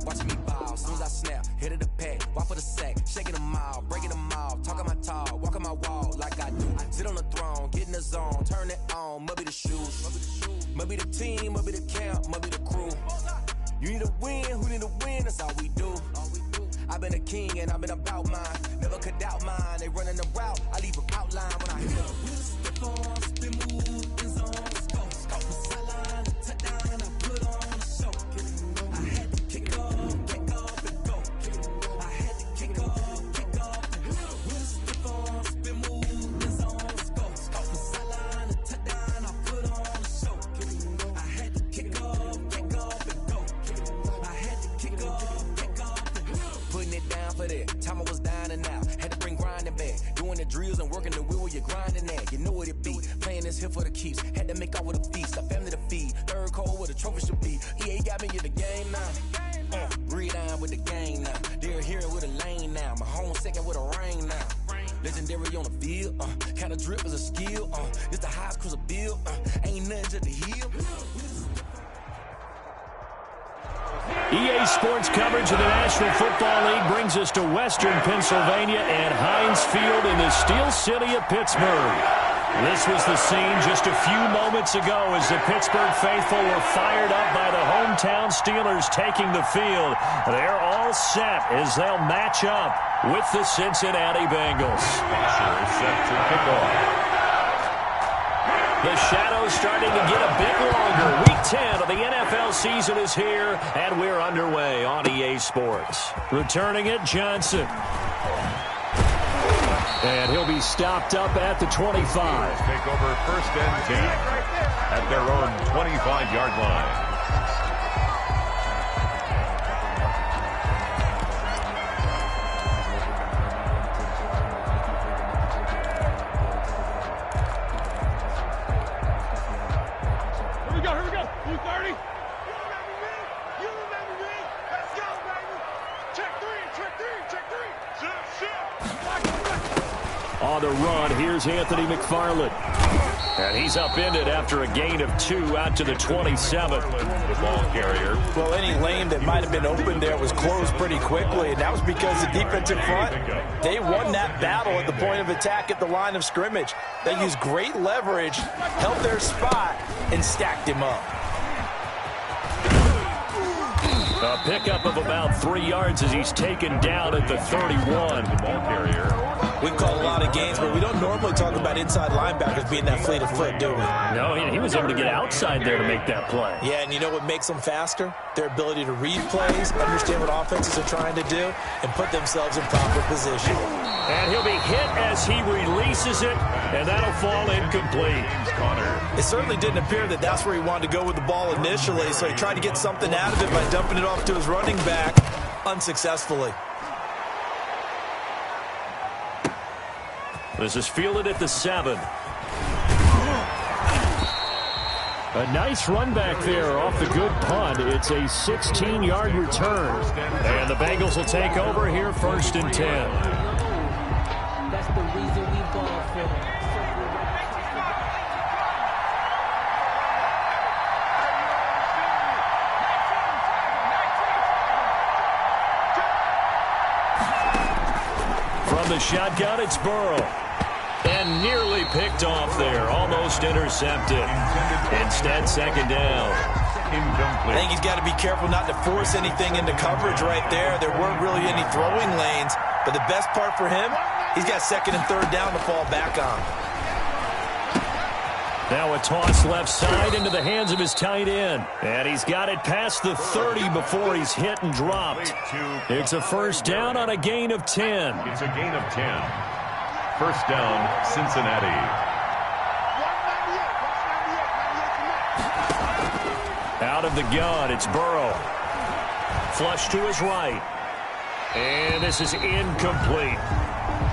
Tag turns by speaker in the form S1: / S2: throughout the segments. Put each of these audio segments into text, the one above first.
S1: watching me ball. Soon as I snap, hit of the pack, walk for the sack, shaking them all, breaking them off, talking my talk, walking my wall like I do. Sit on the throne, get in the zone, turn it on, must be the shoes, must be the team, must be the camp, must be the crew. You need a win, who need a win, that's all we do. I've been a king and I've been about mine, never could doubt mine. They running the route, I leave them outline when I hit them. Step on, spin move, in zone, let's go. Sideline, touchdown, I put on a show. I had to kick off and go. I had to kick off and go. Step on, spin move, in zone, let's go. Sideline, touchdown, I put on a show. I had to kick off and go. I had to kick off and go. Putting it down for that. Time I was down and out. Had to bring grinding back. Doing the drills and working the wheel where you're grinding at. You know what it be. Playing this here for the keeps. Had to make out with a feast. A family to feed. Third cold where the trophy should be. EA got me in the game now. Read on with the game now. They're hearing with a lane now. My home second with a rain now. Legendary on the field. Kind of drip is a skill. It's the highest cruiser bill. Ain't nothing to the hill.
S2: EA Sports coverage of the National Football League brings us to Western Pennsylvania and Heinz Field in the Steel City of Pittsburgh. This was the scene just a few moments ago as the Pittsburgh faithful were fired up by the hometown Steelers taking the field. They're all set as they'll match up with the Cincinnati Bengals.
S3: Set to kick off.
S2: The shadow's starting to get a bit longer. Week 10 of the NFL season is here, and we're underway on EA Sports. Returning it, Johnson. And he'll be stopped up at the 25.
S3: Take over 1st and 10 at their own 25-yard line.
S2: On the run, here's Anthony McFarland. And he's upended after a gain of 2 out to the 27.
S3: The ball carrier.
S4: Well, any lane that might have been open there was closed pretty quickly, and that was because the defensive front, they won that battle at the point of attack at the line of scrimmage. They used great leverage, held their spot, and stacked him up.
S2: A pickup of about 3 yards as he's taken down at the 31.
S3: The ball carrier.
S4: We've called a lot of games, but we don't normally talk about inside linebackers being that fleet of foot, do we?
S2: No, he was able to get outside there to make that play.
S4: Yeah, and you know what makes them faster? Their ability to read plays, understand what offenses are trying to do, and put themselves in proper position.
S2: And he'll be hit as he releases it, and that'll fall incomplete.
S4: It certainly didn't appear that that's where he wanted to go with the ball initially, so he tried to get something out of it by dumping it off to his running back unsuccessfully.
S2: This is fielded at the 7. A nice run back there off the good punt. It's a 16-yard return. And the Bengals will take over here 1st and 10.
S5: That's the reason we ball for.
S2: From the shotgun, it's Burrow. And nearly picked off there. Almost intercepted. Instead, 2nd down.
S4: I think he's got to be careful not to force anything into coverage right there. There weren't really any throwing lanes. But the best part for him, he's got 2nd and 3rd down to fall back on.
S2: Now a toss left side into the hands of his tight end. And he's got it past the 30 before he's hit and dropped. It's a 1st down on a gain of 10.
S3: It's a gain of 10. 1st down, Cincinnati.
S2: Out of the gun, it's Burrow. Flush to his right. And this is incomplete.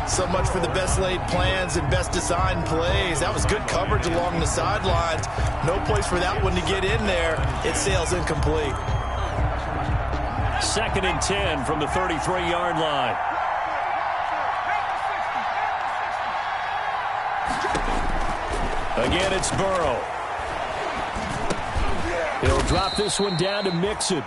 S4: So much for the best laid plans and best designed plays. That was good coverage along the sidelines. No place for that one to get in there. It sails incomplete.
S2: 2nd and 10 from the 33-yard line. Again, it's Burrow. He'll drop this one down to Mixon.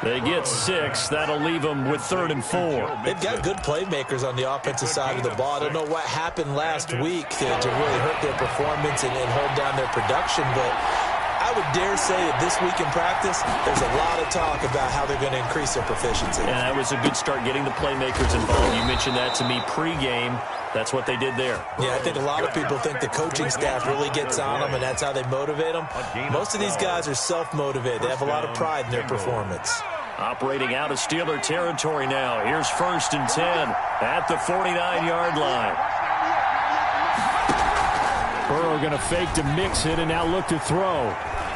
S2: They get 6. That'll leave them with 3rd and 4.
S4: They've got good playmakers on the offensive side of the ball. I don't know what happened last week to really hurt their performance and hold down their production, but I would dare say that this week in practice, there's a lot of talk about how they're going to increase their proficiency.
S2: And that was a good start getting the playmakers involved. You mentioned that to me pregame. That's what they did there.
S4: Yeah, I think a lot of people think the coaching staff really gets on them, and that's how they motivate them. Most of these guys are self-motivated. They have a lot of pride in their performance.
S2: Operating out of Steeler territory now. Here's 1st and 10 at the 49-yard line. Burrow going to fake to mix it and now look to throw.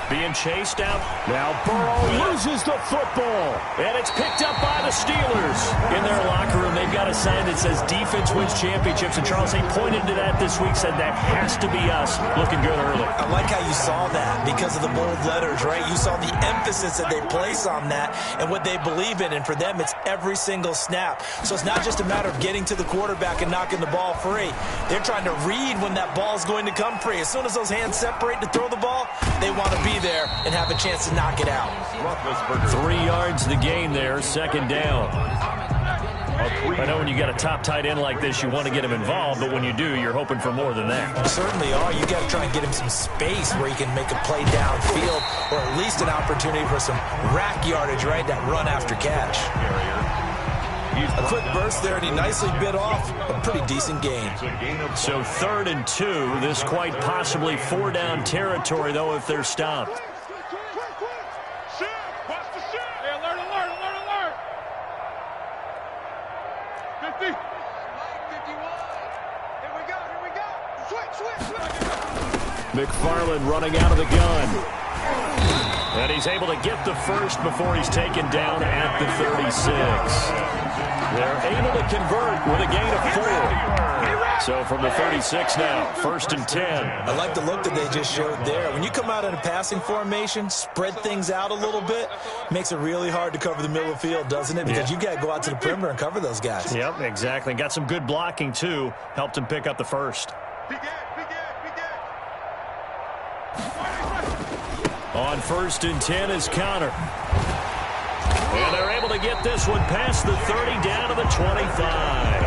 S2: Being chased out. Now Burrow loses the football. And it's picked up by the Steelers. In their locker room, they've got a sign that says defense wins championships. And Charles, they pointed to that this week, said that has to be us. Looking good early.
S4: I like how you saw that because of the bold letters, right? You saw the emphasis that they place on that and what they believe in. And for them, it's every single snap. So it's not just a matter of getting to the quarterback and knocking the ball free. They're trying to read when that ball is going to come free. As soon as those hands separate to throw the ball, they want to be there and have a chance to knock it out.
S2: 3 yards the gain there, 2nd down. I know when you got a top tight end like this, you want to get him involved, but when you do, you're hoping for more than that.
S4: You certainly are. You got to try and get him some space where he can make a play downfield, or at least an opportunity for some rack yardage, right? That run after catch. A quick burst there, and he nicely bit off a pretty decent gain.
S2: So 3rd and 2. This quite possibly 4-down territory, though, if they're stopped. McFarland running out of the gun. And he's able to get the first before he's taken down at the 36. They're able to convert with a gain of 4. So from the 36 now, 1st and 10.
S4: I like the look that they just showed there. When you come out in a passing formation, spread things out a little bit, makes it really hard to cover the middle of the field, doesn't it? Because you got to go out to the perimeter and cover those guys.
S2: Yep, exactly. Got some good blocking, too. Helped him pick up the first. On 1st and 10 is Connor. And they're able to get this one past the 30 down to the 25.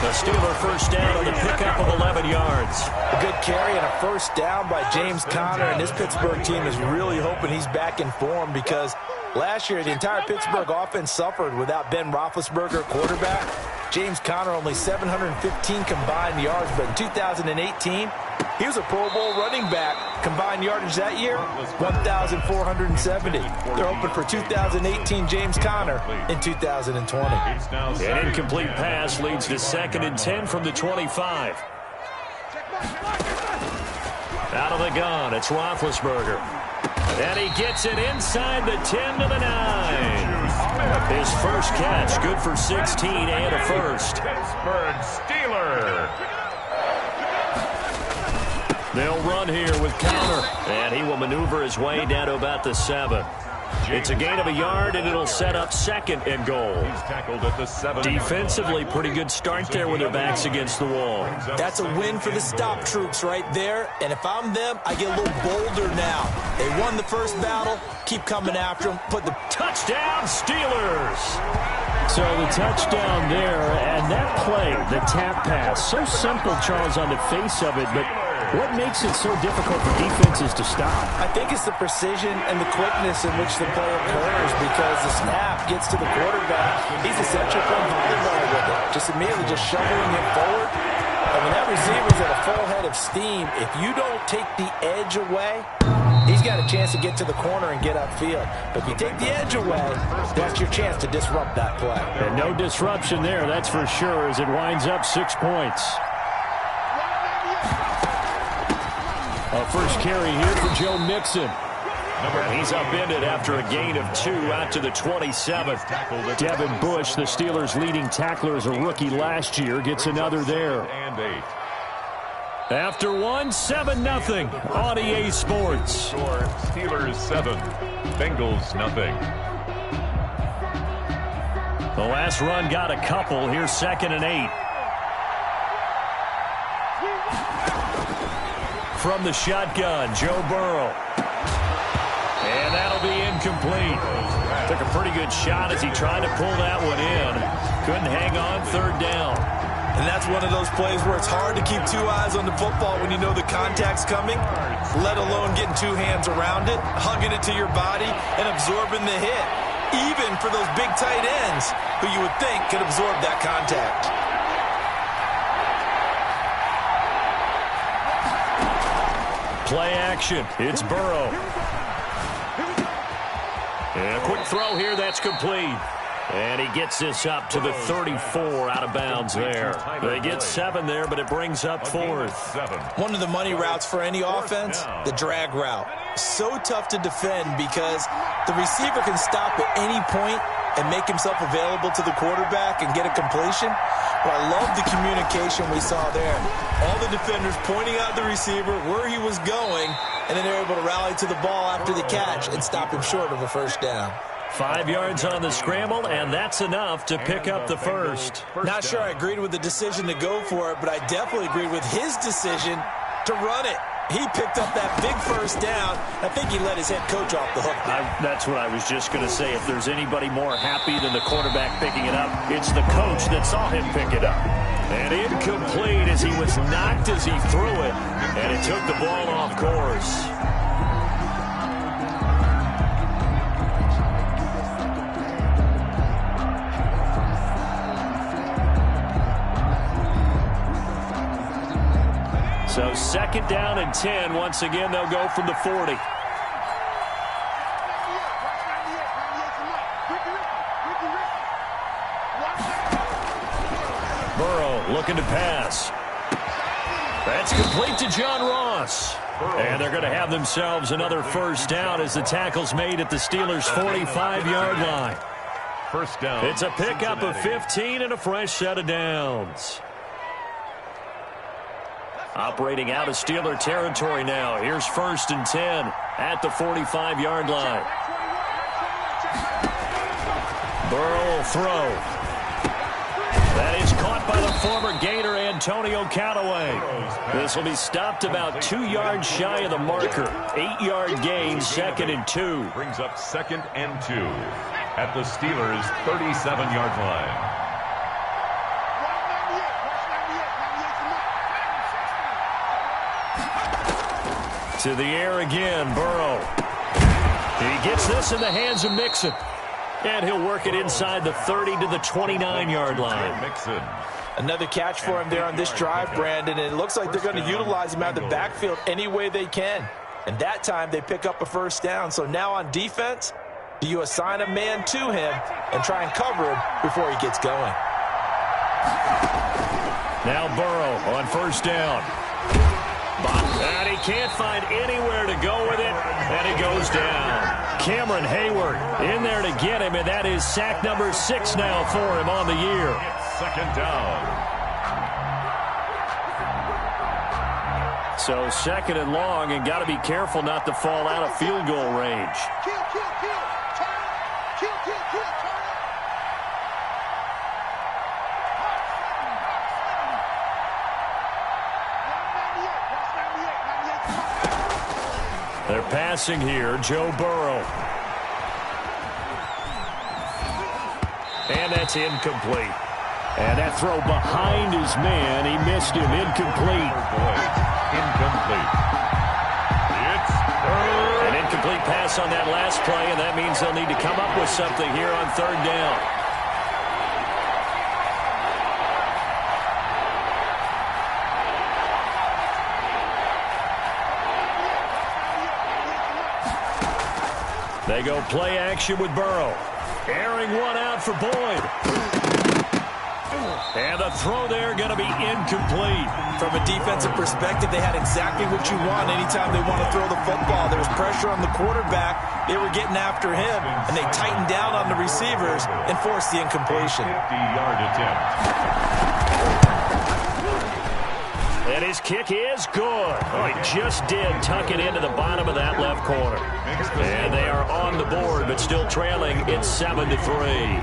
S2: The Steeler first down on the pickup of 11 yards.
S4: A good carry and a first down by James Conner, and this Pittsburgh team is really hoping he's back in form because last year the entire Pittsburgh offense suffered without Ben Roethlisberger quarterback. James Conner only 715 combined yards, but in 2018, he was a Pro Bowl running back. Combined yardage that year, 1,470. They're hoping for 2018 James Conner in 2020.
S2: An incomplete pass leads to 2nd and 10 from the 25. Out of the gun, it's Roethlisberger. And he gets it inside the 10 to the 9. His first catch, good for 16 and a first.
S3: Pittsburgh Steeler.
S2: They'll run here with Connor, and he will maneuver his way down to about the 7. It's a gain of a yard, and it'll set up 2nd and goal.
S3: He's tackled at the 7.
S2: Defensively, pretty good start there with their backs against the wall.
S4: That's a win for the stop troops right there, and if I'm them, I get a little bolder now. They won the first battle, keep coming after them, put the
S2: touchdown Steelers. So the touchdown there, and that play, the tap pass, so simple, Charles, on the face of it, but what makes it so difficult for defenses to stop?
S4: I think it's the precision and the quickness in which the play occurs because the snap gets to the quarterback. He's essentially playing volleyball with it, just immediately just shoveling it forward. And when that receiver's at a full head of steam, if you don't take the edge away, he's got a chance to get to the corner and get upfield. But if you take the edge away, that's your chance to disrupt that play.
S2: And no disruption there, that's for sure, as it winds up 6 points. A first carry here for Joe Mixon. He's upended after a gain of 2 out to the 27th. Devin Bush, the Steelers' leading tackler as a rookie last year, gets another there. After one, 7-0 on EA Sports.
S3: Steelers 7, Bengals nothing.
S2: The last run got a couple. Here's 2nd and 8. From the shotgun, Joe Burrow. And that'll be incomplete. Took a pretty good shot as he tried to pull that one in. Couldn't hang on, third down.
S4: And that's one of those plays where it's hard to keep two eyes on the football when you know the contact's coming, let alone getting two hands around it, hugging it to your body, and absorbing the hit, even for those big tight ends who you would think could absorb that contact.
S2: Play action. It's Burrow. And a quick throw here. That's complete. And he gets this up to the 34 out of bounds there. They get 7 there, but it brings up 4th.
S4: One of the money routes for any offense, the drag route. So tough to defend because the receiver can stop at any point and make himself available to the quarterback and get a completion. But I love the communication we saw there. All the defenders pointing out the receiver where he was going, and then they're able to rally to the ball after the catch and stop him short of a first down.
S2: 5 yards on the scramble, and that's enough to pick up the first.
S4: Not sure I agreed with the decision to go for it, but I definitely agreed with his decision to run it. He picked up that big first down. I think he let his head coach off the hook.
S2: That's what I was just going to say. If there's anybody more happy than the quarterback picking it up, it's the coach that saw him pick it up. And incomplete as he was knocked as he threw it, and it took the ball off course. So 2nd down and 10. Once again, they'll go from the 40. Burrow looking to pass. That's complete to John Ross. And they're going to have themselves another first down as the tackle's made at the Steelers' 45-yard line.
S3: First down.
S2: It's a pickup of 15 and a fresh set of downs. Operating out of Steeler territory now. Here's 1st and 10 at the 45-yard line. Burrow will throw. That is caught by the former Gator Antonio Callaway. This will be stopped about 2 yards shy of the marker. 8-yard gain, 2nd and 2.
S3: Brings up 2nd and 2 at the Steelers' 37-yard line.
S2: To the air again, Burrow. He gets this in the hands of Mixon. And he'll work it inside the 30 to the 29-yard line.
S3: Mixon.
S4: Another catch for him there on this drive, Brandon. And it looks like they're going to utilize him out of the backfield any way they can. And that time they pick up a first down. So now on defense, do you assign a man to him and try and cover him before he gets going?
S2: Now Burrow on first down. And he can't find anywhere to go with it, and he goes down. Cameron Hayward in there to get him, and that is sack number 6 now for him on the year.
S3: 2nd down.
S2: So 2nd and long, and got to be careful not to fall out of field goal range. They're passing here, Joe Burrow. And that's incomplete. And that throw behind his man, he missed him, incomplete.
S3: Incomplete. It's
S2: An incomplete pass on that last play, and that means they'll need to come up with something here on 3rd down. They go play action with Burrow. Airing one out for Boyd. And the throw there going to be incomplete.
S4: From a defensive perspective, they had exactly what you want anytime they want to throw the football. There was pressure on the quarterback. They were getting after him, and they tightened down on the receivers and forced the incompletion.
S3: 50-yard attempt.
S2: And his kick is good. Oh, he just did tuck it into the bottom of that left corner. And they are on the board, but still trailing. It's 7-3.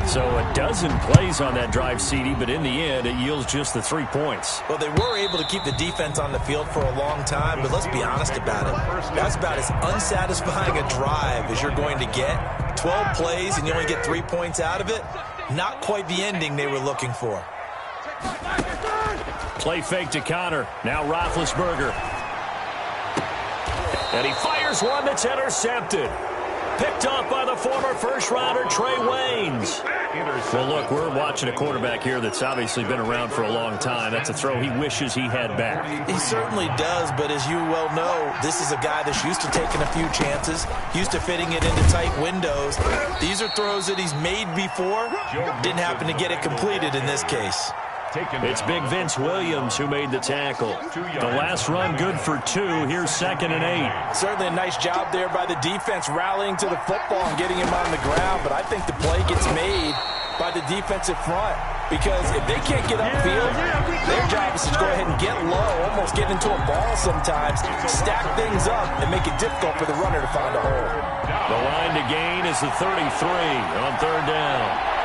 S2: So a dozen plays on that drive, CD, but in the end, it yields just the 3 points.
S4: Well, they were able to keep the defense on the field for a long time, but let's be honest about it. That's about as unsatisfying a drive as you're going to get 12 plays and you only get 3 points out of it. Not quite the ending they were looking for.
S2: Play fake to Connor. Now Roethlisberger. And he fires one that's intercepted. Picked off by the former first-rounder Trey Waynes. Well, look, we're watching a quarterback here that's obviously been around for a long time. That's a throw he wishes he had back.
S4: He certainly does, but as you well know, this is a guy that's used to taking a few chances, used to fitting it into tight windows. These are throws that he's made before. Didn't happen to get it completed in this case.
S2: It's Big Vince Williams who made the tackle. The last run good for 2. Here's 2nd and 8.
S4: Certainly a nice job there by the defense rallying to the football and getting him on the ground, but I think the play gets made by the defensive front because if they can't get upfield, their job is to go ahead and get low, almost get into a ball sometimes, stack things up, and make it difficult for the runner to find a hole.
S2: The line to gain is the 33 on 3rd down.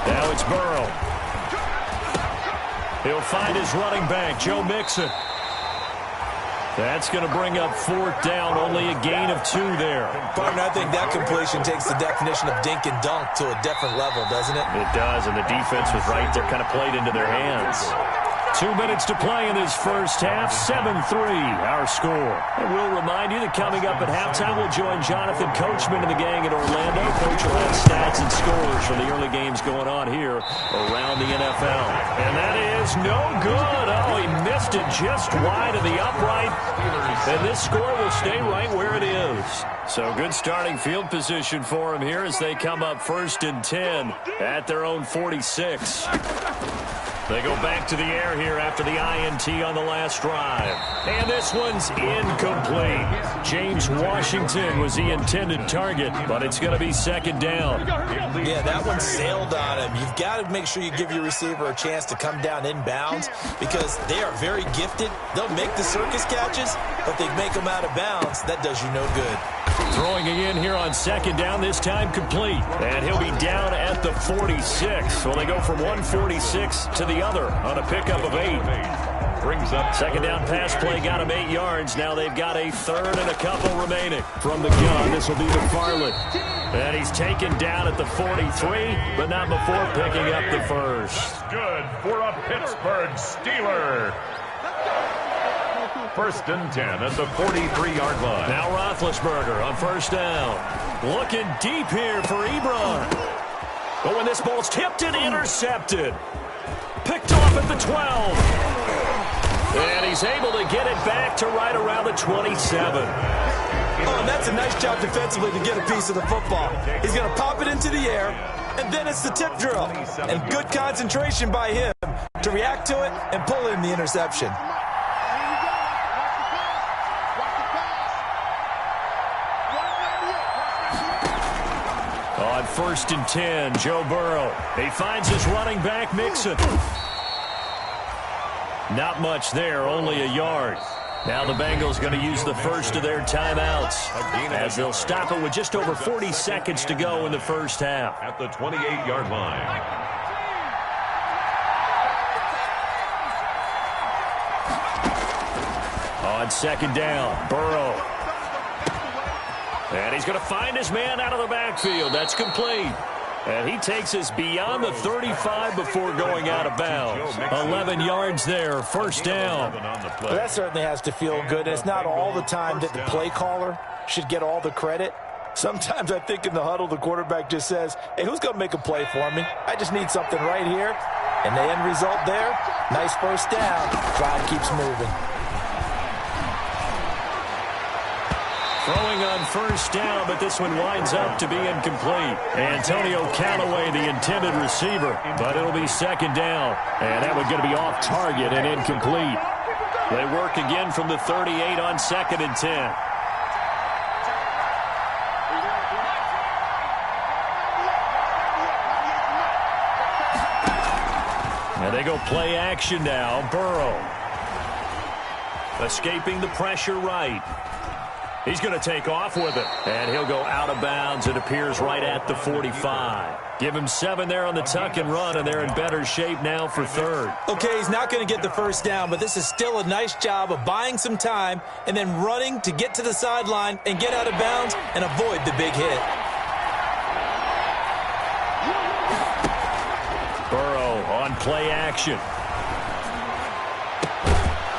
S2: Now it's Burrow. He'll find his running back, Joe Mixon. That's going to bring up 4th down, only a gain of 2 there.
S4: Partner, I think that completion takes the definition of dink and dunk to a different level, doesn't it?
S2: It does, and the defense was right there, kind of played into their hands. 2 minutes to play in this first half, 7-3 our score. And we'll remind you that coming up at halftime, we'll join Jonathan Coachman and the gang in Orlando. Coach will have stats and scores from the early games going on here around the NFL. And that is no good. Oh, he missed it just wide of the upright. And this score will stay right where it is. So good starting field position for him here as they come up 1st and 10 at their own 46. They go back to the air here after the INT on the last drive. And this one's incomplete. James Washington was the intended target, but it's going to be 2nd down.
S4: Yeah, that one sailed on him. You've got to make sure you give your receiver a chance to come down inbounds because they are very gifted. They'll make the circus catches, but they make them out of bounds. That does you no good.
S2: Throwing again here on 2nd down, this time complete. And he'll be down at the 46. Well, they go from 146 to the other on a pickup of 8.
S3: Brings up
S2: 2nd down pass play, got him 8 yards. Now they've got a 3rd and a couple remaining. From the gun, this will be McFarland. And he's taken down at the 43, but not before picking up the first.
S3: good for a Pittsburgh Steeler. 1st and 10 at the 43-yard line.
S2: Now Roethlisberger on 1st down. Looking deep here for Ebron. But when this ball's tipped and intercepted. Picked off at the 12. And he's able to get it back to right around the 27.
S4: Oh, and that's a nice job defensively to get a piece of the football. He's going to pop it into the air, and then it's the tip drill. And good concentration by him to react to it and pull in the interception.
S2: On 1st and 10, Joe Burrow. He finds his running back, Mixon. Not much there, only a yard. Now the Bengals going to use the first of their timeouts as they'll stop it with just over 40 seconds to go in the first half.
S3: At the 28-yard line.
S2: On 2nd down, Burrow. And he's going to find his man out of the backfield. That's complete. And he takes us beyond the 35 before going out of bounds. 11 yards there, 1st down.
S4: Well, that certainly has to feel good. It's not all the time that the play caller should get all the credit. Sometimes I think in the huddle, the quarterback just says, hey, who's going to make a play for me? I just need something right here. And the end result there, nice 1st down. Drive keeps moving.
S2: Throwing on 1st down, but this one winds up to be incomplete. Antonio Callaway, the intended receiver, but it'll be 2nd down. And that one's going to be off target and incomplete. They work again from the 38 on 2nd and 10. And they go play action now. Burrow. Escaping the pressure right. He's going to take off with it. And he'll go out of bounds. It appears right at the 45. Give him 7 there on the tuck and run, and they're in better shape now for third.
S4: Okay, he's not going to get the first down, but this is still a nice job of buying some time and then running to get to the sideline and get out of bounds and avoid the big hit.
S2: Burrow on play action.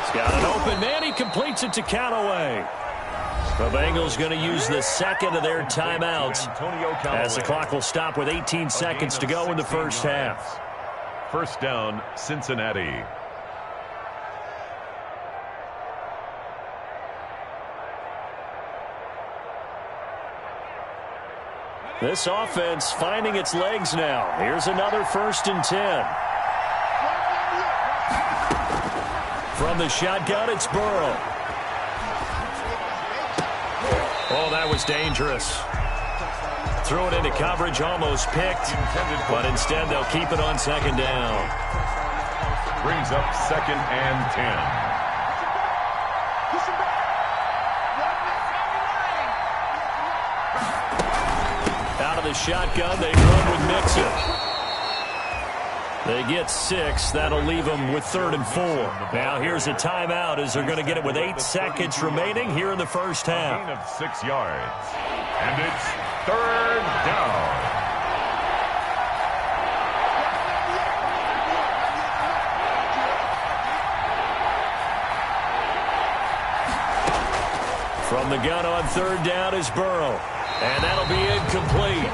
S2: He's got an open man. He completes it to Callaway. The Bengals going to use the second of their timeouts as the clock will stop with 18 seconds to go in the first half.
S3: First down, Cincinnati.
S2: This offense finding its legs now. Here's another 1st and 10. From the shotgun, it's Burrow. Oh, that was dangerous. Threw it into coverage, almost picked, but instead they'll keep it on 2nd down.
S3: Brings up 2nd and 10.
S2: Out of the shotgun, they run with Mixon. They get 6. That'll leave them with 3rd and 4. Now here's a timeout as they're going to get it with 8 seconds remaining here in the first half.
S3: Gain of 6 yards. And it's 3rd down.
S2: From the gun on 3rd down is Burrow. And that'll be incomplete.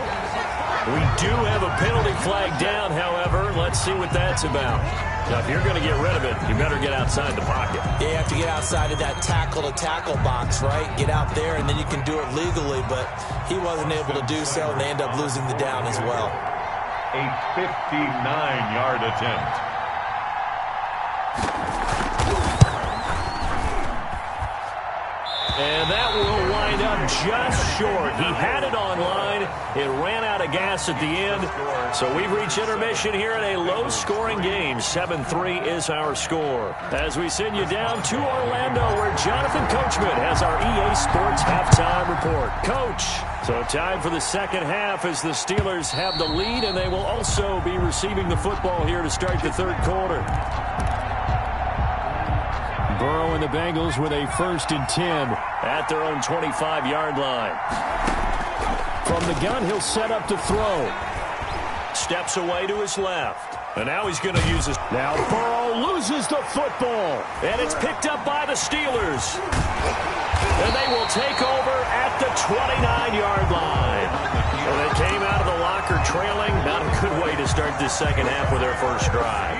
S2: We do have a penalty flag down, however. Let's see what that's about. Now, if you're going to get rid of it, you better get outside the pocket.
S4: Yeah, you have to get outside of that tackle-to-tackle box, right? Get out there, and then you can do it legally, but he wasn't able to do so, and they end up losing the down as well.
S3: A 59-yard attempt.
S2: And that will wind up just short. He had it on line. It ran out of gas at the end. So we've reached intermission here in a low-scoring game. 7-3 is our score. As we send you down to Orlando, where Jonathan Coachman has our EA Sports halftime report. Coach, so time for the second half as the Steelers have the lead, and they will also be receiving the football here to start the third quarter. Burrow and the Bengals with a 1st and 10 at their own 25-yard line. From the gun, he'll set up to throw. Steps away to his left. And now he's going to use his... Now Burrow loses the football. And it's picked up by the Steelers. And they will take over at the 29-yard line. So they came out of the locker trailing. Not a good way to start this second half with their first drive.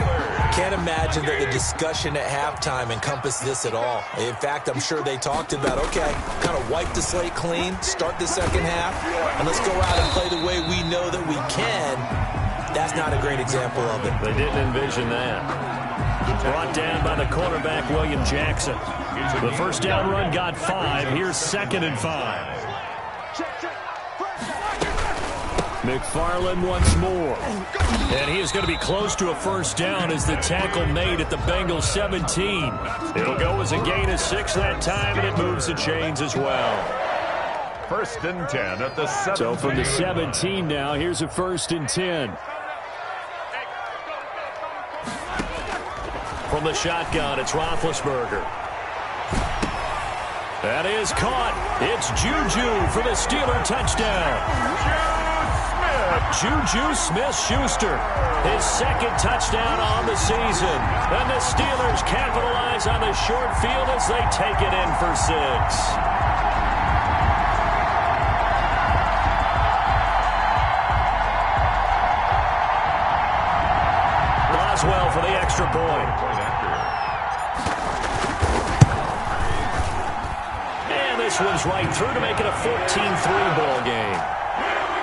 S4: Can't imagine that the discussion at halftime encompassed this at all. In fact, I'm sure they talked about, okay, kind of wipe the slate clean, start the second half, and let's go out and play the way we know that we can. That's not a great example of it.
S2: They didn't envision that. Brought down by the cornerback, William Jackson. The first down run got 5. Here's 2nd and 5. McFarland once more. And he is going to be close to a first down as the tackle made at the Bengals 17. It'll go as a gain of 6 that time, and it moves the chains as well.
S3: 1st and 10 at the 17.
S2: So from the 17 now, here's a 1st and 10. From the shotgun, it's Roethlisberger. That is caught. It's Juju for the Steeler touchdown. Juju Smith-Schuster, his 2nd touchdown on the season. And the Steelers capitalize on the short field as they take it in for 6. Boswell for the extra point. And this one's right through to make it a 14-3 ball game.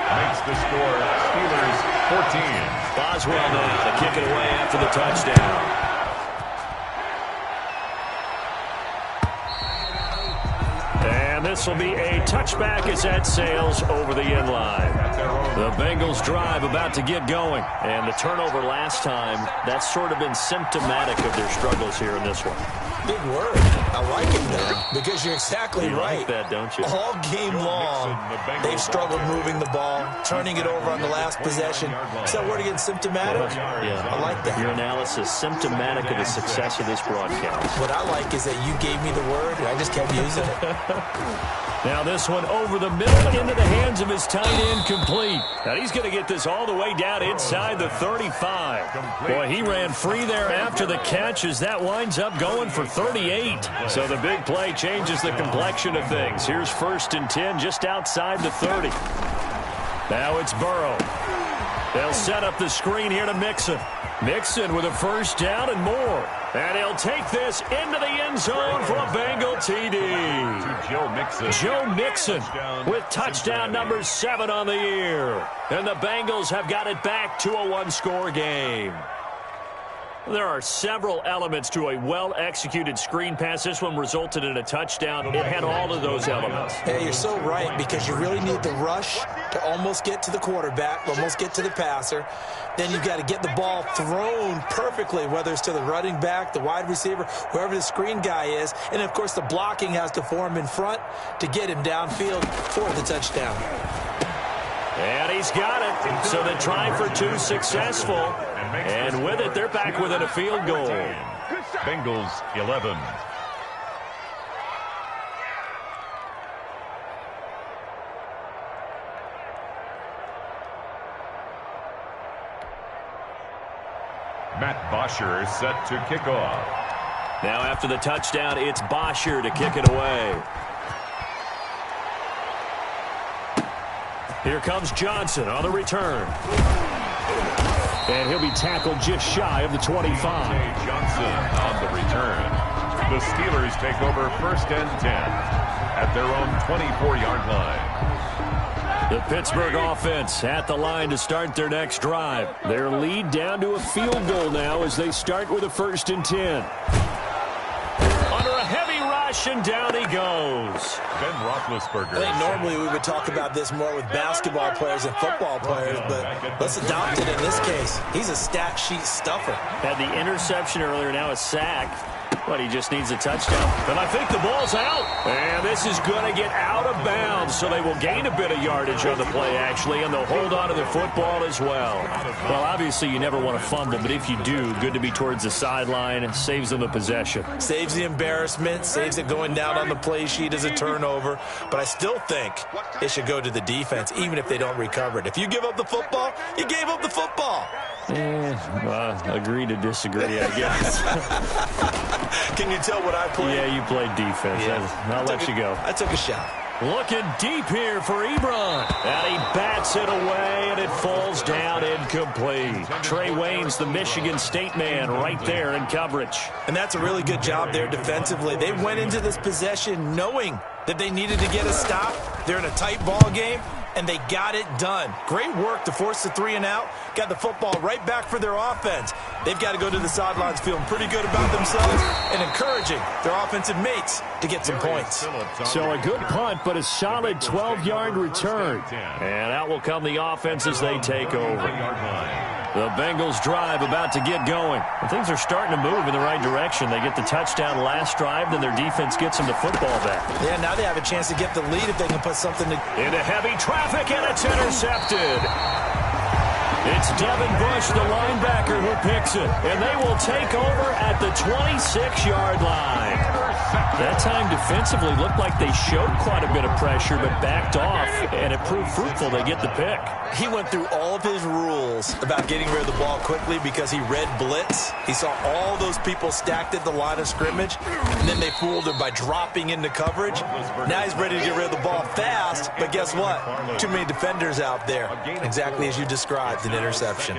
S3: Makes the score Steelers 14.
S2: Boswell to kick it away after the touchdown. And this will be a touchback as that sails over the end line. The Bengals drive about to get going. And the turnover last time, that's sort of been symptomatic of their struggles here in this one.
S4: Big word. I like it, though, because you're exactly right.
S2: Like that, don't you?
S4: All game long, they've struggled moving the ball, turning it over on the last possession. Is that word again, symptomatic?
S2: Yeah.
S4: I like that.
S2: Your analysis, symptomatic of the success of this broadcast.
S4: What I like is that you gave me the word, and I just kept using it.
S2: Now this one over the middle into the hands of his tight end, complete. Now he's going to get this all the way down inside the 35. Boy, he ran free there after the catch as that winds up going for 38. So the big play changes the complexion of things. Here's 1st and 10 just outside the 30. Now it's Burrow. They'll set up the screen here to Mixon. Mixon with a first down and more. And he'll take this into the end zone for a Bengal TD. Joe Mixon with touchdown number 7 on the year. And the Bengals have got it back to a one-score game. There are several elements to a well-executed screen pass. This one resulted in a touchdown. It had all of those elements.
S4: Hey, you're so right, because you really need the rush to almost get to the quarterback, almost get to the passer. Then you've got to get the ball thrown perfectly, whether it's to the running back, the wide receiver, whoever the screen guy is. And, of course, the blocking has to form in front to get him downfield for the touchdown.
S2: And he's got it. So the try for 2 successful. And with it, they're back within a field goal.
S3: Bengals 11. Matt Bosher is set to kick off.
S2: Now after the touchdown, it's Bosher to kick it away. Here comes Johnson on the return. And he'll be tackled just shy of the 25.
S3: Johnson on the return. The Steelers take over 1st and 10 at their own 24-yard line.
S2: The Pittsburgh offense at the line to start their next drive. Their lead down to a field goal now as they start with a 1st and 10. Under a heavy rush, and down he goes.
S3: Ben Roethlisberger.
S4: I think normally we would talk about this more with basketball players and football players, but let's adopt it in this case. He's a stat sheet stuffer.
S2: Had the interception earlier, now a sack. But he just needs a touchdown. And I think the ball's out. And this is going to get out of bounds, so they will gain a bit of yardage on the play, actually, and they'll hold on to the football as well. Well, obviously, you never want to fumble, but if you do, good to be towards the sideline. Saves them the possession.
S4: Saves the embarrassment, saves it going down on the play sheet as a turnover. But I still think it should go to the defense, even if they don't recover it. If you give up the football, you gave up the football.
S2: Agree to disagree, I guess.
S4: Can you tell what I played?
S2: Yeah, you played defense. Yeah. I'll let you go.
S4: I took a shot.
S2: Looking deep here for Ebron. And he bats it away, and it falls down incomplete. Trey Wayne's the Michigan State man right there in coverage.
S4: And that's a really good job there defensively. They went into this possession knowing that they needed to get a stop. They're in a tight ball game, and they got it done. Great work to force the 3 and out. Got the football right back for their offense. They've got to go to the sidelines feeling pretty good about themselves and encouraging their offensive mates to get some points.
S2: So a good punt, but a solid 12-yard return. And out will come the offense as they take over. The Bengals drive about to get going. And things are starting to move in the right direction. They get the touchdown last drive, then their defense gets them the football back.
S4: Yeah, now they have a chance to get the lead if they can put something to...
S2: Into heavy traffic, and it's intercepted. It's Devin Bush, the linebacker, who picks it. And they will take over at the 26-yard line. That time defensively looked like they showed quite a bit of pressure, but backed off, and it proved fruitful. They get the pick.
S4: He went through all of his rules about getting rid of the ball quickly because he read blitz. He saw all those people stacked at the line of scrimmage, and then they fooled him by dropping into coverage. Now he's ready to get rid of the ball fast, but guess what? Too many defenders out there. Exactly as you described, an interception.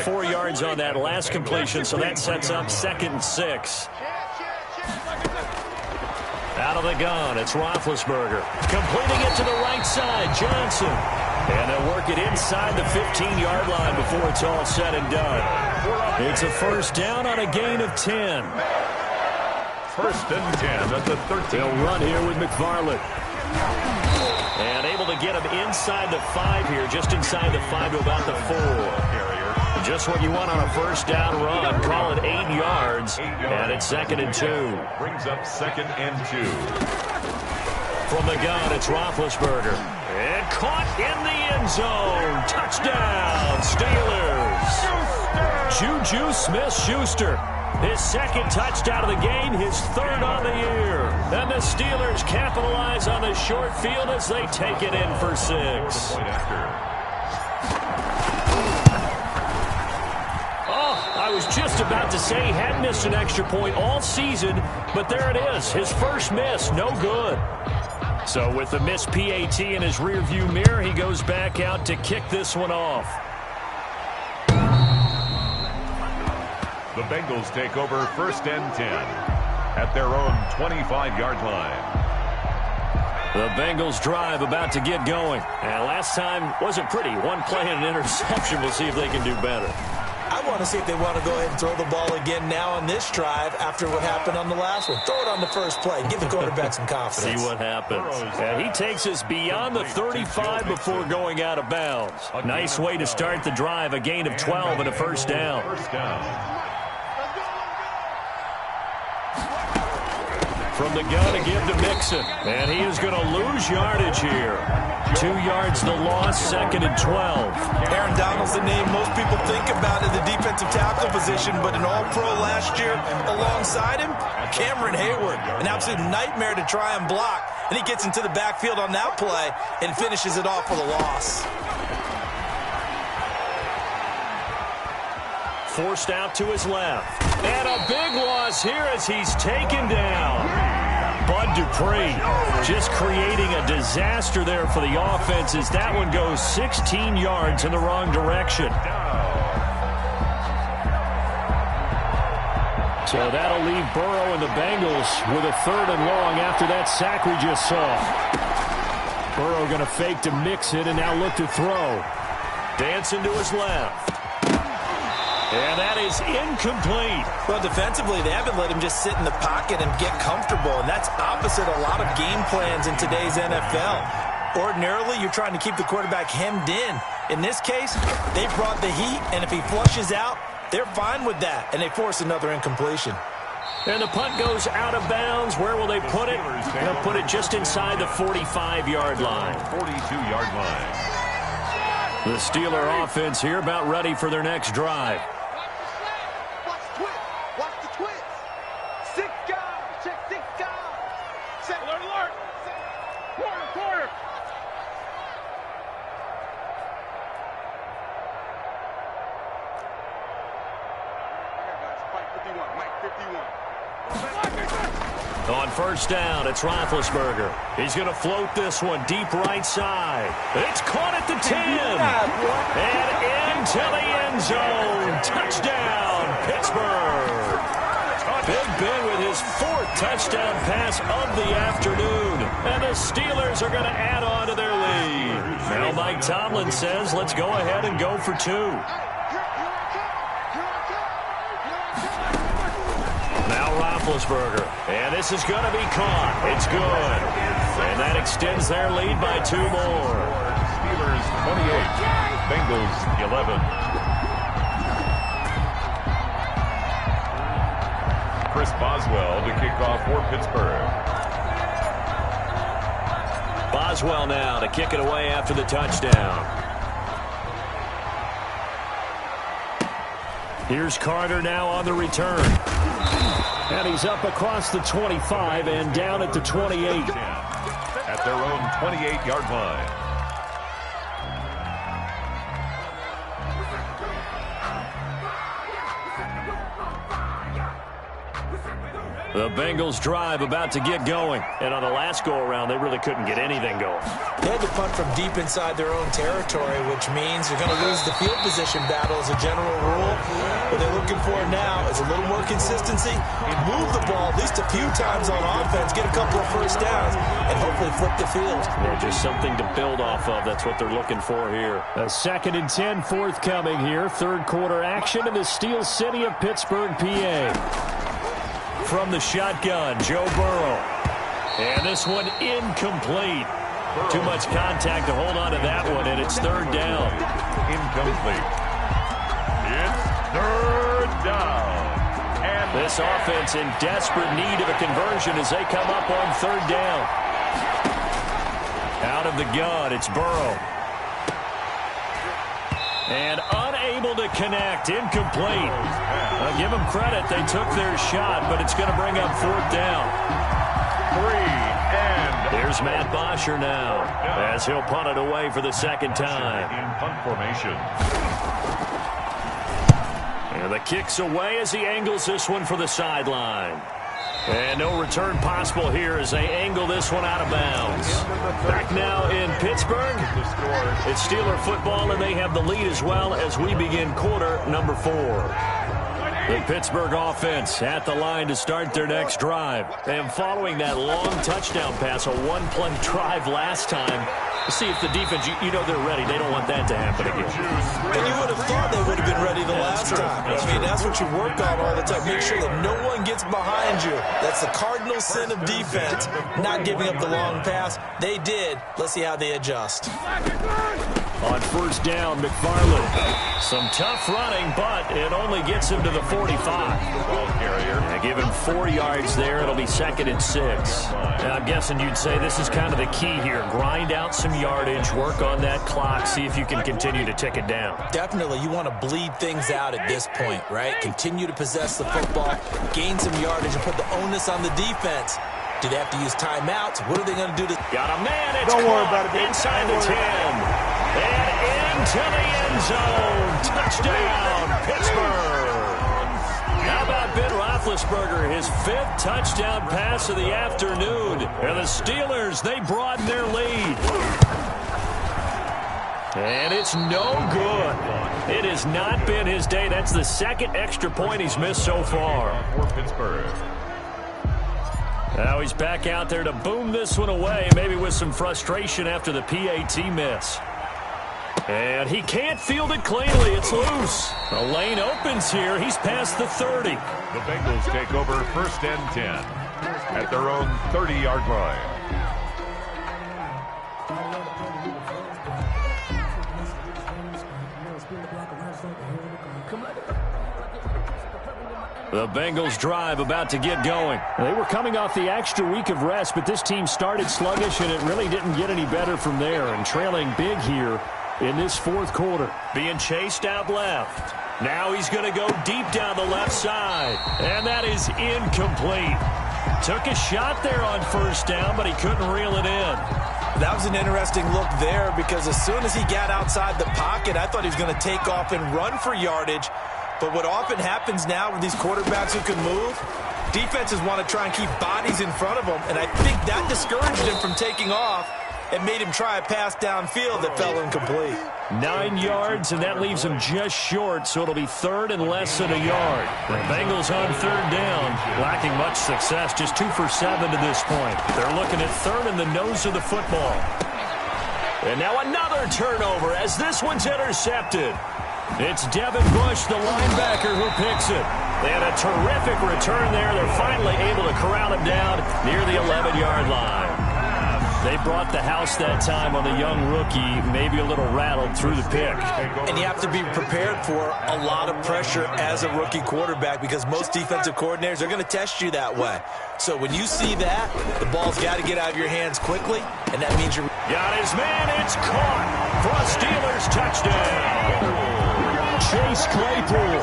S2: 4 yards on that last completion, so that sets up 2nd and 6. Out of the gun, it's Roethlisberger. Completing it to the right side, Johnson. And they'll work it inside the 15-yard line before it's all said and done. It's a first down on a gain of 10.
S3: 1st and 10 at the 13.
S2: They'll run here with McFarland. And able to get him inside the 5 here, just inside the 5 to about the 4. Just what you want on a first down run. Call it 8 yards, and it's 2nd and 2.
S3: Brings up 2nd and 2.
S2: From the gun, it's Roethlisberger. And caught in the end zone. Touchdown, Steelers. Juju Smith-Schuster. His 2nd touchdown of the game, his 3rd on the year. And the Steelers capitalize on the short field as they take it in for 6. I was just about to say he had missed an extra point all season, but there it is. His first miss, no good. So with the missed PAT in his rearview mirror, he goes back out to kick this one off.
S3: The Bengals take over 1st and 10 at their own 25-yard line.
S2: The Bengals drive about to get going. And last time wasn't pretty. One play and an interception. We'll see if they can do better.
S4: I want to see if they want to go ahead and throw the ball again now on this drive after what happened on the last one. Throw it on the first play. Give the quarterback some confidence.
S2: See what happens. And he takes us beyond the 35 before going out of bounds. Nice way to start the drive. A gain of 12 and a first down. From the gun to give to Mixon. And he is going to lose yardage here. 2 yards the loss, 2nd and 12.
S4: Aaron Donald's the name most people think about in the defensive tackle position, but an all-pro last year alongside him, Cameron Hayward. An absolute nightmare to try and block. And he gets into the backfield on that play and finishes it off for the loss.
S2: Forced out to his left. And a big loss here as he's taken down. Bud Dupree just creating a disaster there for the offense as that one goes 16 yards in the wrong direction. So that'll leave Burrow and the Bengals with a 3rd and long after that sack we just saw. Burrow going to fake to mix it and now look to throw. Dancing to his left. And that is incomplete.
S4: Well, defensively, they haven't let him just sit in the pocket and get comfortable, and that's opposite a lot of game plans in today's NFL. Ordinarily, you're trying to keep the quarterback hemmed in. In this case, they brought the heat, and if he flushes out, they're fine with that, and they force another incompletion.
S2: And the punt goes out of bounds. Where will they put it? They'll put it just inside the 45-yard line.
S3: 42-yard line.
S2: The Steeler offense here about ready for their next drive. On first down, it's Roethlisberger. He's going to float this one deep right side. It's caught at the 10. And into the end zone. Touchdown, Pittsburgh. Big Ben with his 4th touchdown pass of the afternoon. And the Steelers are going to add on to their lead. Now Mike Tomlin says, let's go ahead and go for 2. Roethlisberger, and this is going to be caught. It's good. And that extends their lead by 2 more.
S3: Steelers 28, Bengals 11. Chris Boswell to kick off for Pittsburgh.
S2: Boswell now to kick it away after the touchdown. Here's Carter now on the return. And he's up across the 25 and down at the 28.
S3: At their own 28-yard line.
S2: The Bengals drive about to get going. And on the last go-around, they really couldn't get anything going.
S4: They had to punt from deep inside their own territory, which means they're going to lose the field position battle as a general rule. What they're looking for now is a little more consistency, move the ball at least a few times on offense, get a couple of first downs, and hopefully flip the field.
S2: Yeah, just something to build off of. That's what they're looking for here. A 2nd and 10 forthcoming here. 3rd quarter action in the Steel City of Pittsburgh, PA. From the shotgun, Joe Burrow. And this one incomplete. Too much contact to hold on to that one, and it's third down.
S3: Incomplete. It's third down. And
S2: this offense in desperate need of a conversion as they come up on third down. Out of the gun, it's Burrow. And unable to connect, incomplete. I'll give them credit, they took their shot, but it's going to bring up fourth down. Here's Matt Bosher now, as he'll punt it away for the second time.
S3: In punt formation.
S2: And the kick's away as he angles this one for the sideline. And no return possible here as they angle this one out of bounds. Back now in Pittsburgh, it's Steeler football, and they have the lead as well as we begin quarter number 4. The Pittsburgh offense at the line to start their next drive. And following that long touchdown pass, a one-play drive last time, see if the defense, you know they're ready. They don't want that to happen again.
S4: And you would have thought they would have been ready the last time. I mean, that's what you work on all the time. Make sure that no one gets behind you. That's the cardinal sin of defense, not giving up the long pass. They did. Let's see how they adjust.
S2: On first down, McFarland. Some tough running, but it only gets him to the 45.
S3: Ball carrier.
S2: And give him 4 yards there. It'll be 2nd and 6. And I'm guessing you'd say this is kind of the key here. Grind out some yardage, work on that clock, see if you can continue to tick it down.
S4: Definitely. You want to bleed things out at this point, right? Continue to possess the football, gain some yardage, and put the onus on the defense. Do they have to use timeouts? What are they going to do to...
S2: Got a man. It's
S6: Don't worry about it, baby.
S2: Inside the 10. And into the end zone. Touchdown, Pittsburgh. How about Ben Roethlisberger, his 5th touchdown pass of the afternoon. And the Steelers, they broaden their lead. And it's no good. It has not been his day. That's the 2nd extra point he's missed so far.
S3: For Pittsburgh.
S2: Now he's back out there to boom this one away, maybe with some frustration after the PAT miss. And he can't field it cleanly. It's loose. The lane opens here. He's past the 30.
S3: The Bengals take over 1st and 10 at their own 30-yard line.
S2: The Bengals drive about to get going. They were coming off the extra week of rest, but this team started sluggish, and it really didn't get any better from there. And trailing big here in this 4th quarter. Being chased out left. Now he's going to go deep down the left side. And that is incomplete. Took a shot there on first down, but he couldn't reel it in.
S4: That was an interesting look there because as soon as he got outside the pocket, I thought he was going to take off and run for yardage. But what often happens now with these quarterbacks who can move, defenses want to try and keep bodies in front of them, and I think that discouraged him from taking off and made him try a pass downfield that fell incomplete.
S2: 9 yards, and that leaves him just short, so it'll be 3rd and less than a yard. The Bengals on 3rd down, lacking much success, just 2 for 7 to this point. They're looking at 3rd in the nose of the football. And now another turnover as this one's intercepted. It's Devin Bush, the linebacker, who picks it. They had a terrific return there. They're finally able to corral him down near the 11-yard line. They brought the house that time on the young rookie, maybe a little rattled through the pick.
S4: And you have to be prepared for a lot of pressure as a rookie quarterback because most defensive coordinators are going to test you that way. So when you see that, the ball's got to get out of your hands quickly, and that means you're...
S2: Got his man, it's caught for a Steelers touchdown. Chase Claypool,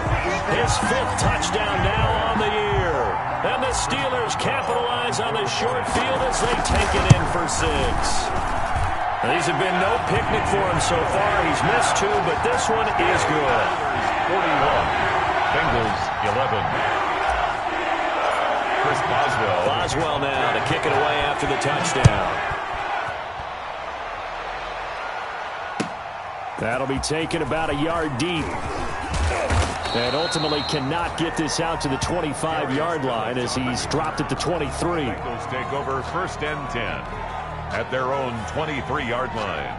S2: his 5th touchdown now on the year. And the Steelers capitalize on the short field as they take it in for 6. These have been no picnic for him so far. He's missed 2, but this one is good.
S3: 41, Bengals 11. Chris Boswell.
S2: Boswell now to kick it away after the touchdown. That'll be taken about a yard deep. And ultimately cannot get this out to the 25-yard line as he's dropped at the 23.
S3: Bengals take over 1st and 10 at their own 23-yard line.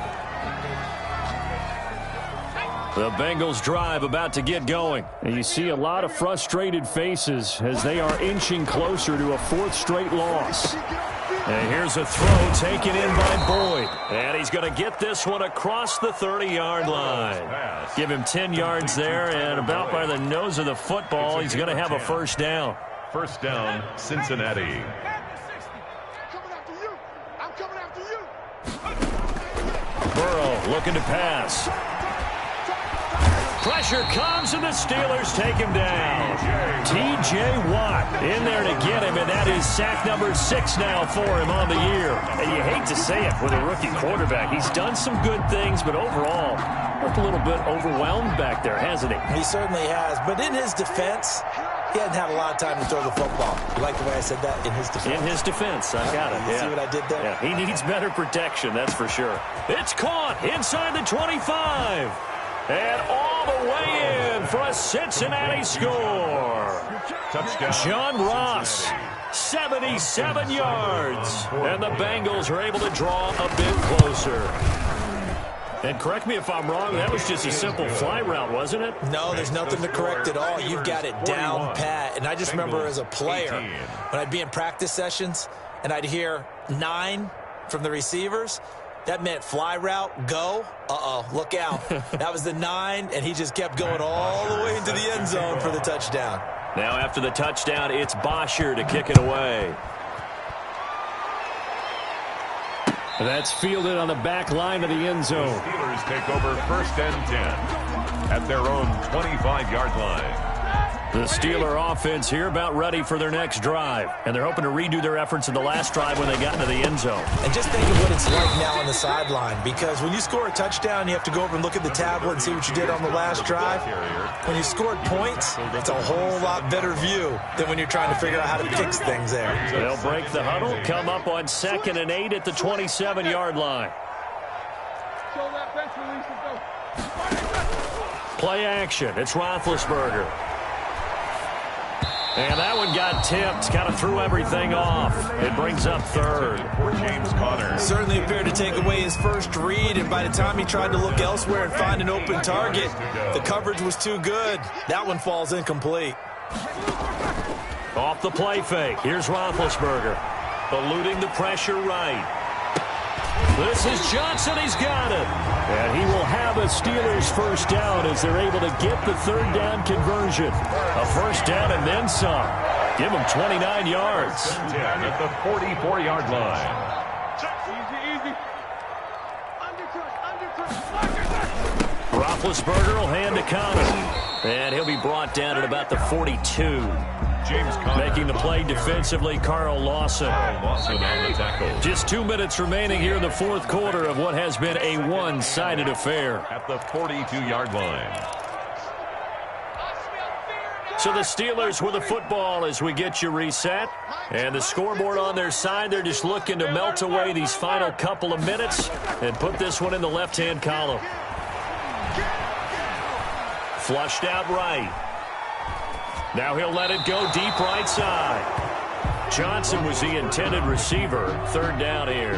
S2: The Bengals drive about to get going. And you see a lot of frustrated faces as they are inching closer to a fourth straight loss. And here's a throw taken in by Boyd. And he's going to get this one across the 30-yard line. Give him 10 yards there, and about by the nose of the football, he's going to have a first down.
S3: First down, Cincinnati.
S2: Burrow looking to pass. Pressure comes, and the Steelers take him down. T.J. Watt in there to get him, and that is sack number 6 now for him on the year. And you hate to say it with a rookie quarterback. He's done some good things, but overall, looked a little bit overwhelmed back there, hasn't he?
S4: He certainly has, but in his defense, he hadn't had a lot of time to throw the football. You like the way I said that? In his defense.
S2: In his defense. I got it.
S4: You see what I did there?
S2: Yeah, he needs better protection, that's for sure. It's caught inside the 25. And all the way in for a Cincinnati score.
S3: Touchdown.
S2: John Ross, 77 yards. And the Bengals are able to draw a bit closer. And correct me if I'm wrong, that was just a simple fly route, wasn't it?
S4: No, there's nothing to correct at all. You've got it down pat. And I just remember as a player, when I'd be in practice sessions and I'd hear 9 from the receivers, that meant fly route, go. Uh-oh, look out. That was the 9, and he just kept going all the way into the end zone for the touchdown.
S2: Now after the touchdown, it's Bosher to kick it away. That's fielded on the back line of the end zone.
S3: The Steelers take over first and 10 at their own 25-yard line.
S2: The Steeler offense here about ready for their next drive. And they're hoping to redo their efforts in the last drive when they got into the end zone.
S4: And just think of what it's like now on the sideline. Because when you score a touchdown, you have to go over and look at the tablet and see what you did on the last drive. When you scored points, it's a whole lot better view than when you're trying to figure out how to fix things there.
S2: They'll break the huddle, come up on 2nd and 8 at the 27-yard line. Play action. It's Roethlisberger. And that one got tipped, kind of threw everything off. It brings up 3rd.
S3: For James Conner.
S4: Certainly appeared to take away his first read, and by the time he tried to look elsewhere and find an open target, the coverage was too good. That one falls incomplete.
S2: Off the play fake. Here's Roethlisberger. Eluding the pressure right. This is Johnson. He's got it. And he will have a Steelers first down as they're able to get the 3rd down conversion. A first down and then some. Give him 29 yards.
S3: At the 44-yard line.
S2: Roethlisberger will hand to Conner. And he'll be brought down at about the 42.
S3: James Conner.
S2: Making the play defensively, Carl Lawson.
S3: Lawson on the tackle.
S2: Just 2 minutes remaining here in the 4th quarter of what has been a one-sided affair.
S3: At the 42-yard line.
S2: So the Steelers with the football as we get you reset. And the scoreboard on their side, they're just looking to melt away these final couple of minutes and put this one in the left-hand column. Flushed out right. Now he'll let it go deep right side. Johnson was the intended receiver. 3rd down here.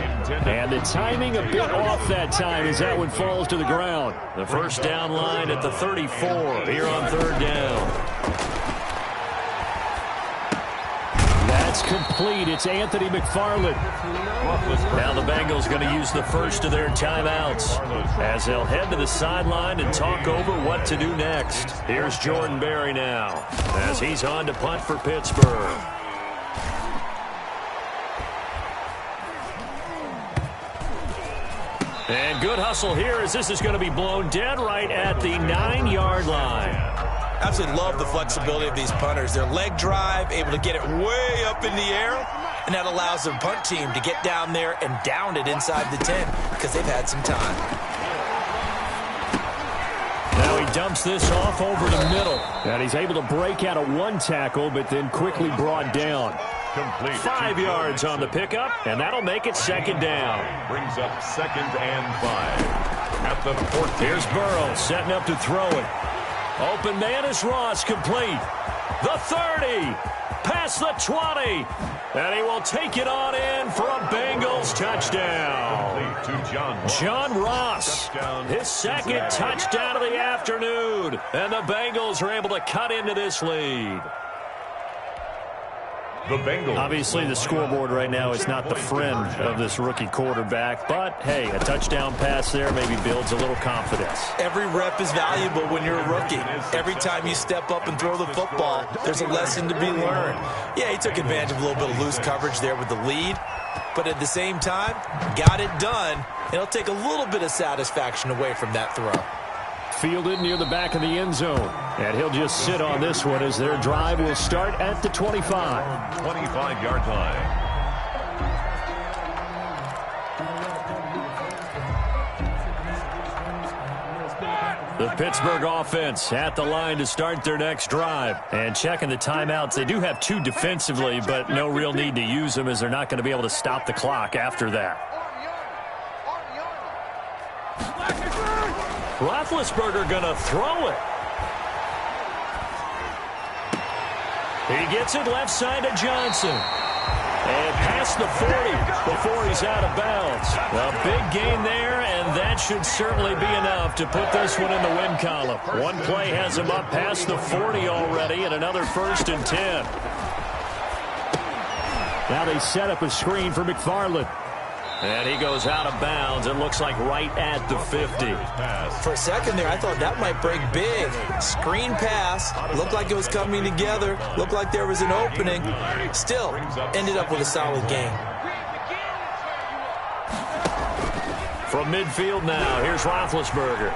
S2: And the timing a bit off that time as that one falls to the ground. The first down line at the 34 here on 3rd down. That's complete. It's Anthony McFarland. Now the Bengals going to use the first of their timeouts as they'll head to the sideline and talk over what to do next. Here's Jordan Berry now as he's on to punt for Pittsburgh. And good hustle here as this is going to be blown dead right at the 9-yard line.
S4: Absolutely love the flexibility of these punters. Their leg drive, able to get it way up in the air, and that allows their punt team to get down there and down it inside the 10 because they've had some time.
S2: Now he dumps this off over the middle, and he's able to break out of 1 tackle, but then quickly brought down.
S3: Complete.
S2: 5 yards on the pickup, and that'll make it 2nd down.
S3: Brings up 2nd and 5 at the 14.
S2: Here's Burrow setting up to throw it. Open man is Ross, complete. The 30. Pass across the 20. And he will take it on in for a Bengals touchdown.
S3: To
S2: John Ross, his second touchdown of the afternoon. And the Bengals are able to cut into this lead.
S3: The Bengals.
S2: Obviously, the scoreboard right now is not the friend of this rookie quarterback. But, hey, a touchdown pass there maybe builds a little confidence.
S4: Every rep is valuable when you're a rookie. Every time you step up and throw the football, there's a lesson to be learned. Yeah, he took advantage of a little bit of loose coverage there with the lead. But at the same time, got it done. It'll take a little bit of satisfaction away from that throw.
S2: Fielded near the back of the end zone. And he'll just sit on this one as their drive will start at the 25.
S3: 25-yard line.
S2: The Pittsburgh offense at the line to start their next drive. And checking the timeouts, they do have 2 defensively, but no real need to use them as they're not going to be able to stop the clock after that. Roethlisberger going to throw it. He gets it left side to Johnson. And past the 40 before he's out of bounds. A big gain there, and that should certainly be enough to put this one in the win column. One play has him up past the 40 already, and another 1st and 10. Now they set up a screen for McFarland. And he goes out of bounds. It looks like right at the 50.
S4: For a second there, I thought that might break big. Screen pass. Looked like it was coming together. Looked like there was an opening. Still, ended up with a solid gain.
S2: From midfield now, here's Roethlisberger.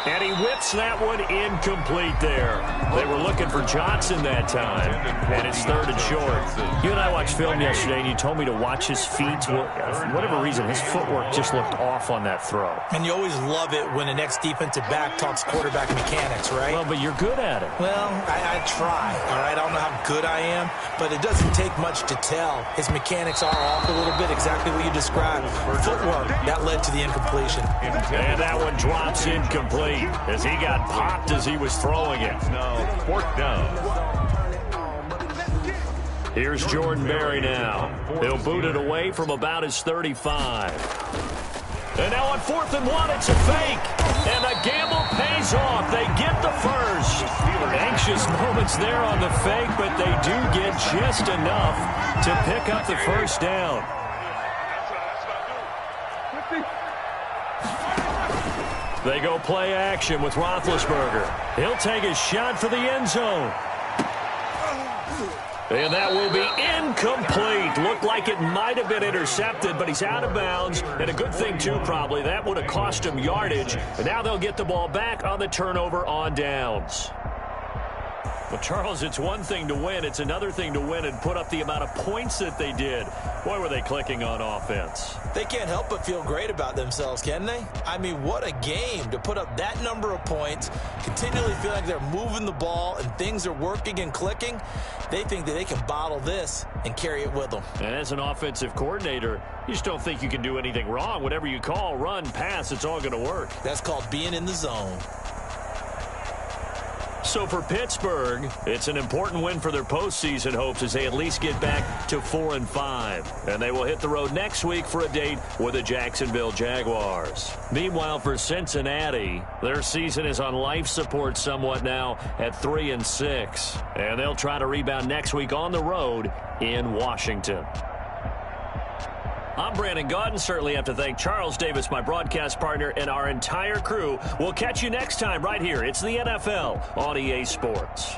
S2: And he whips that one incomplete there. They were looking for Johnson that time, and it's 3rd and short. You and I watched film yesterday, and you told me to watch his feet. For whatever reason, his footwork just looked off on that throw.
S4: And you always love it when the next defensive back talks quarterback mechanics, right?
S2: Well, but you're good at it.
S4: Well, I try, all right? I don't know how good I am, but it doesn't take much to tell. His mechanics are off a little bit, exactly what you described. Footwork, that led to the incompletion.
S2: And that one drops incomplete as he got popped as he was throwing it.
S3: Now, 4th down.
S2: Here's Jordan Berry now. He'll boot it away from about his 35. And now on 4th and 1, it's a fake. And the gamble pays off. They get the first. Anxious moments there on the fake, but they do get just enough to pick up the first down. They go play action with Roethlisberger. He'll take a shot for the end zone. And that will be incomplete. Looked like it might have been intercepted, but he's out of bounds. And a good thing, too, probably. That would have cost him yardage. And now they'll get the ball back on the turnover on downs. Well, Charles, it's one thing to win. It's another thing to win and put up the amount of points that they did. Boy, were they clicking on offense.
S4: They can't help but feel great about themselves, can they? I mean, what a game to put up that number of points, continually feel like they're moving the ball and things are working and clicking. They think that they can bottle this and carry it with them.
S2: And as an offensive coordinator, you just don't think you can do anything wrong. Whatever you call, run, pass, it's all going to work.
S4: That's called being in the zone.
S2: So for Pittsburgh, it's an important win for their postseason hopes as they at least get back to 4-5. And they will hit the road next week for a date with the Jacksonville Jaguars. Meanwhile, for Cincinnati, their season is on life support somewhat now at 3-6. And they'll try to rebound next week on the road in Washington. I'm Brandon Gaudin. Certainly have to thank Charles Davis, my broadcast partner, and our entire crew. We'll catch you next time right here. It's the NFL on EA Sports.